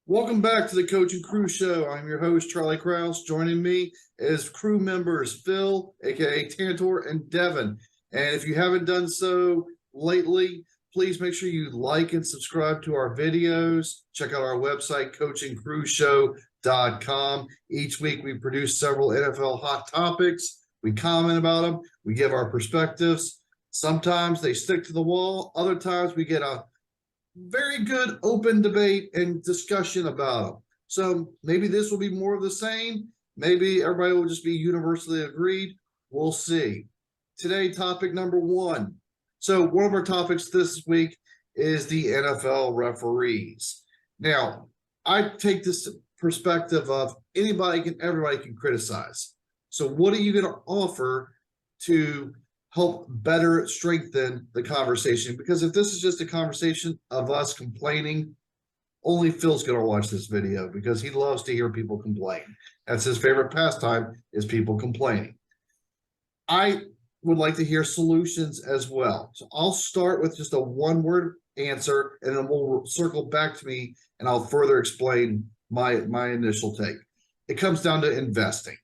Welcome back to the Coach and Crew Show. I'm your host, Charlie Krause. Joining me is crew members Phil, aka Tantor, and Devin. And if you haven't done so lately, please make sure you like and subscribe to our videos. Check out our website, coachandcrewshow.com. Each week we produce several NFL hot topics. We comment about them. We give our perspectives. Sometimes they stick to the wall. Other times we get a very good open debate and discussion about them. So maybe this will be more of the same. Maybe everybody will just be universally agreed. We'll see. Today, topic number one. So one of our topics this week is the NFL referees. Now, I take this perspective of everybody can criticize. So what are you going to offer to help better strengthen the conversation? Because if this is just a conversation of us complaining, only Phil's going to watch this video because he loves to hear people complain. That's his favorite pastime, is people complaining. I would like to hear solutions as well. So I'll start with just a one-word answer, and then we'll circle back to me, and I'll further explain my initial take. It comes down to investing,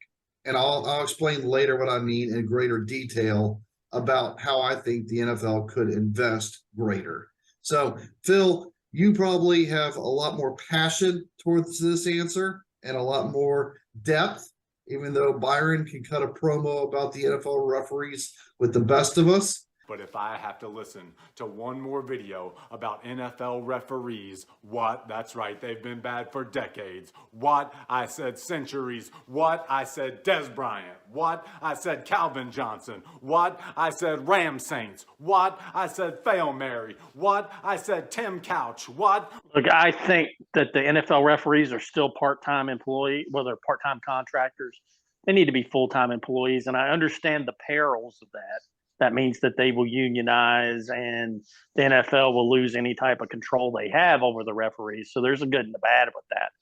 and I'll explain later what I mean in greater detail about how I think the NFL could invest greater. So, Phil, you probably have a lot more passion towards this answer and a lot more depth, even though Byron can cut a promo about the NFL referees with the best of us. But if I have to listen to one more video about NFL referees, what? That's right, they've been bad for decades. What? I said centuries. What? I said Des Bryant. What? I said Calvin Johnson. What? I said Ram Saints. What? I said Fail Mary. What? I said Tim Couch. What? Look, I think that the NFL referees are still part-time employees, well, they're part-time contractors. They need to be full-time employees, and I understand the perils of that. That means that they will unionize and the NFL will lose any type of control they have over the referees. So there's a good and a bad with that.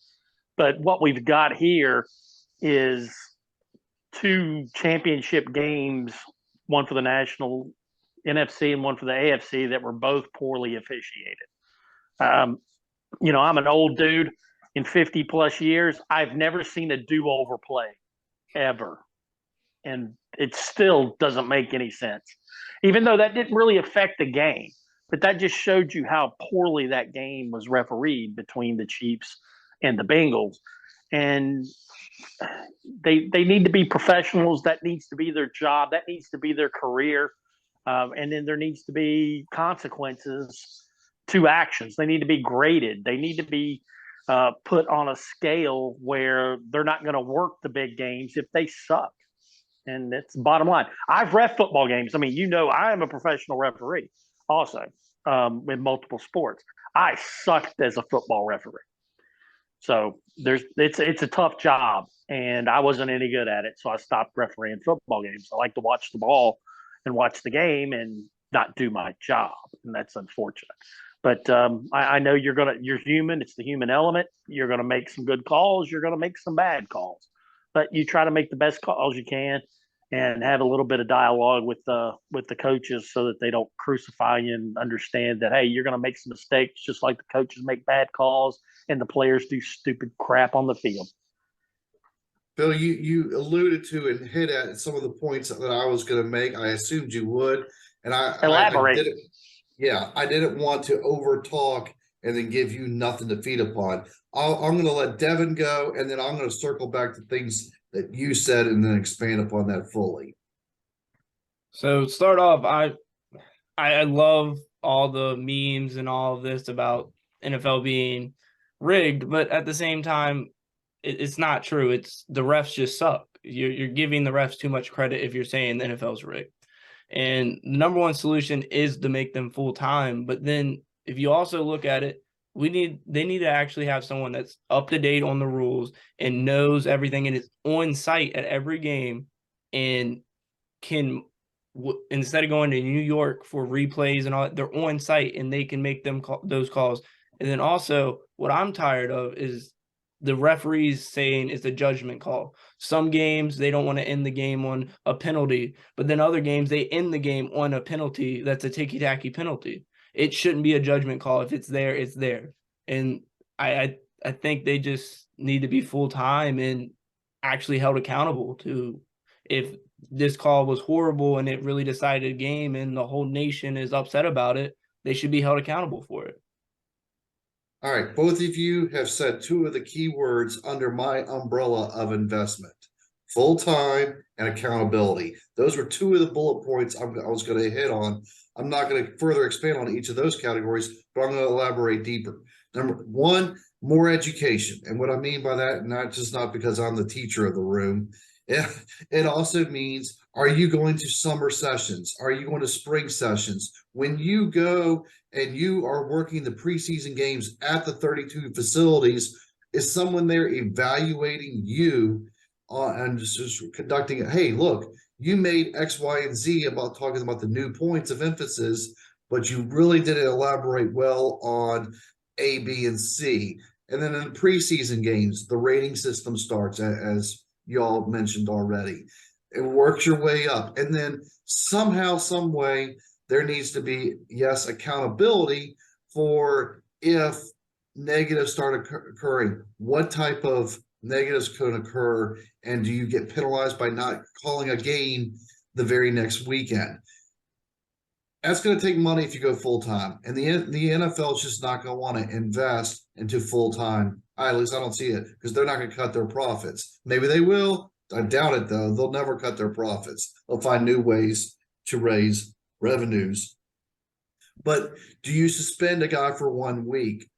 But what we've got here is two championship games, one for the national NFC and one for the AFC, that were both poorly officiated. I'm an old dude in 50 plus years. I've never seen a do-over play ever. And it still doesn't make any sense, even though that didn't really affect the game. But that just showed you how poorly that game was refereed between the Chiefs and the Bengals. And they need to be professionals. That needs to be their job. That needs to be their career. And then there needs to be consequences to actions. They need to be graded. They need to be put on a scale where they're not going to work the big games if they suck. And that's the bottom line. I've ref football games. I mean, I am a professional referee also in multiple sports. I sucked as a football referee. So it's a tough job, and I wasn't any good at it. So I stopped refereeing football games. I like to watch the ball and watch the game and not do my job. And that's unfortunate. But I know you're human. It's the human element. You're going to make some good calls. You're going to make some bad calls. But you try to make the best calls you can and have a little bit of dialogue with the coaches so that they don't crucify you, and understand that, hey, you're going to make some mistakes just like the coaches make bad calls and the players do stupid crap on the field. Bill, you alluded to and hit at some of the points that I was going to make. I assumed you would. And I elaborate. I didn't want to over talk and then give you nothing to feed upon. I'm going to let Devin go, and then I'm going to circle back to things that you said and then expand upon that fully. So start off, I love all the memes and all of this about NFL being rigged, but at the same time, it's not true. It's the refs just suck. You're giving the refs too much credit if you're saying the NFL's rigged. And the number one solution is to make them full time. But then if you also look at it, they need to actually have someone that's up to date on the rules and knows everything and is on site at every game and can, instead of going to New York for replays and all that, they're on site and they can make those calls. And then also what I'm tired of is the referees saying it's a judgment call. Some games, they don't want to end the game on a penalty, but then other games, they end the game on a penalty that's a ticky-tacky penalty. It shouldn't be a judgment call. If it's there, it's there. And I I think they just need to be full time and actually held accountable to, if this call was horrible and it really decided a game and the whole nation is upset about it, they should be held accountable for it. All right, both of you have said two of the key words under my umbrella of investment: full-time and accountability. Those were two of the bullet points I was going to hit on. I'm not going to further expand on each of those categories, but I'm going to elaborate deeper. Number one, more education. And what I mean by that, not because I'm the teacher of the room, it also means, are you going to summer sessions? Are you going to spring sessions? When you go and you are working the preseason games at the 32 facilities, is someone there evaluating you and just conducting it? Hey, look, you made X, Y, and Z about talking about the new points of emphasis, but you really didn't elaborate well on A, B, and C. And then in the preseason games, the rating system starts, as y'all mentioned already. It works your way up. And then somehow, some way, there needs to be, yes, accountability for if negatives start occurring. What type of negatives could occur, and do you get penalized by not calling a game the very next weekend? That's going to take money if you go full-time, and the NFL is just not going to want to invest into full-time. At least I don't see it, because they're not going to cut their profits. Maybe they will. I doubt it, though. They'll never cut their profits. They'll find new ways to raise revenues. But do you suspend a guy for 1 week?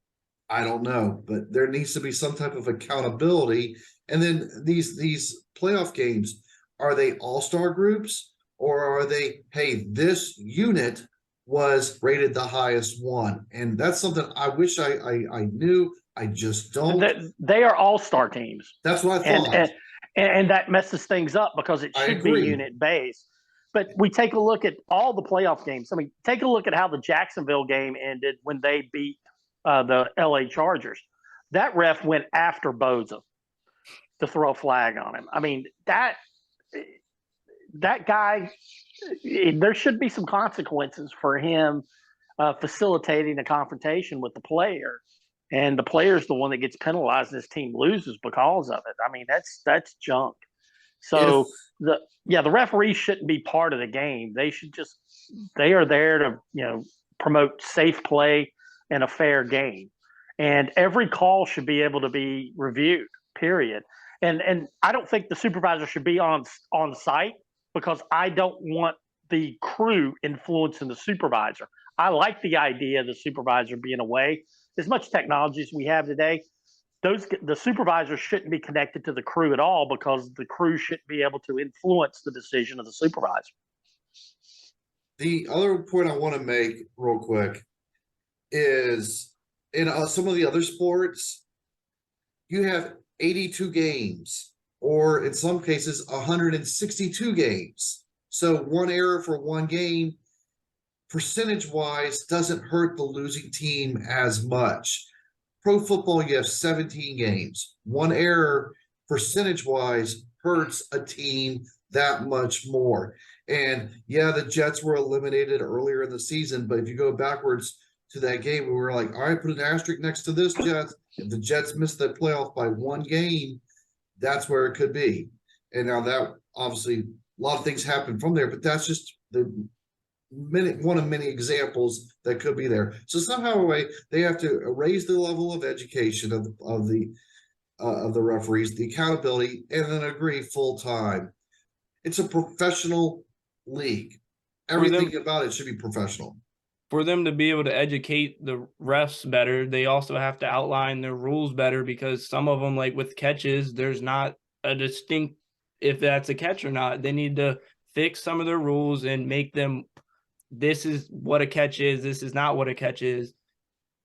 I don't know, but there needs to be some type of accountability. And then these playoff games, are they all-star groups, or are they, hey, this unit was rated the highest one? And that's something I wish I knew. I just don't. They are all-star teams. That's what I thought. And that messes things up because it should be unit based. But we take a look at all the playoff games. I mean, take a look at how the Jacksonville game ended when they beat the LA Chargers. That ref went after Boza to throw a flag on him. I mean, that guy, there should be some consequences for him facilitating a confrontation with the player. And the player's the one that gets penalized and his team loses because of it. I mean, that's junk. So the referees shouldn't be part of the game. They are there to, promote safe play and a fair game. And every call should be able to be reviewed, period. And I don't think the supervisor should be on site, because I don't want the crew influencing the supervisor. I like the idea of the supervisor being away. As much technology as we have today, the supervisor shouldn't be connected to the crew at all, because the crew shouldn't be able to influence the decision of the supervisor. The other point I want to make real quick is, in some of the other sports, you have 82 games, or in some cases 162 games. So one error for one game, percentage-wise, doesn't hurt the losing team as much. Pro football, you have 17 games. One error, percentage-wise, hurts a team that much more. And yeah, the Jets were eliminated earlier in the season, but if you go backwards to that game, we were like, all right, put an asterisk next to this Jets. If the Jets missed that playoff by one game, that's where it could be. And now that, obviously, a lot of things happen from there, but that's just one of many examples that could be there. So somehow they have to raise the level of education of the referees, the accountability, and then agree full time. It's a professional league. Everything about it should be professional. For them to be able to educate the refs better, they also have to outline their rules better, because some of them, like with catches, there's not a distinct if that's a catch or not. They need to fix some of their rules and make them, this is what a catch is, this is not what a catch is,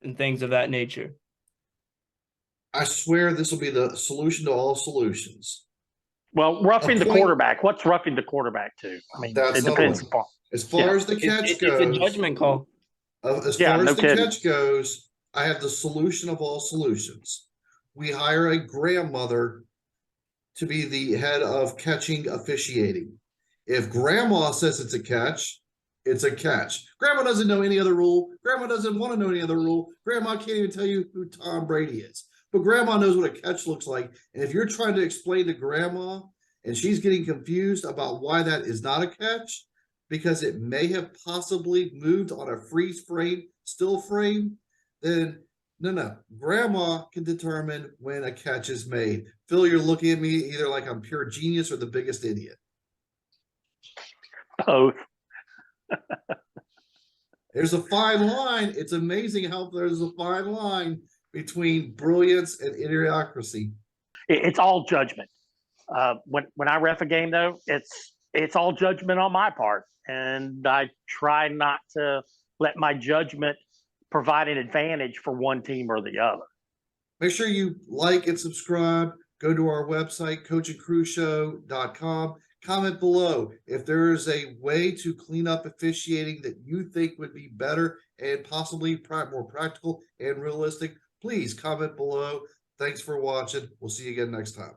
and things of that nature. I swear this will be the solution to all solutions. Well, roughing the quarterback. What's roughing the quarterback to? I mean, it depends upon. As far as the catch goes, it's a judgment call. As far as the catch goes, I have the solution of all solutions. We hire a grandmother to be the head of catching officiating. If grandma says it's a catch, it's a catch. Grandma doesn't know any other rule. Grandma doesn't want to know any other rule. Grandma can't even tell you who Tom Brady is. but grandma knows what a catch looks like. And if you're trying to explain to grandma and she's getting confused about why that is not a catch, because it may have possibly moved on a freeze frame, still frame, then no. Grandma can determine when a catch is made. Phil, you're looking at me either like I'm pure genius or the biggest idiot. Both. There's a fine line. It's amazing how there's a fine line between brilliance and idiocracy. It's all judgment. When I ref a game, though, it's all judgment on my part, and I try not to let my judgment provide an advantage for one team or the other. Make sure you like and subscribe. Go to our website, coachandcrewshow.com. Comment below if there is a way to clean up officiating that you think would be better and possibly more practical and realistic. Please comment below. Thanks for watching. We'll see you again next time.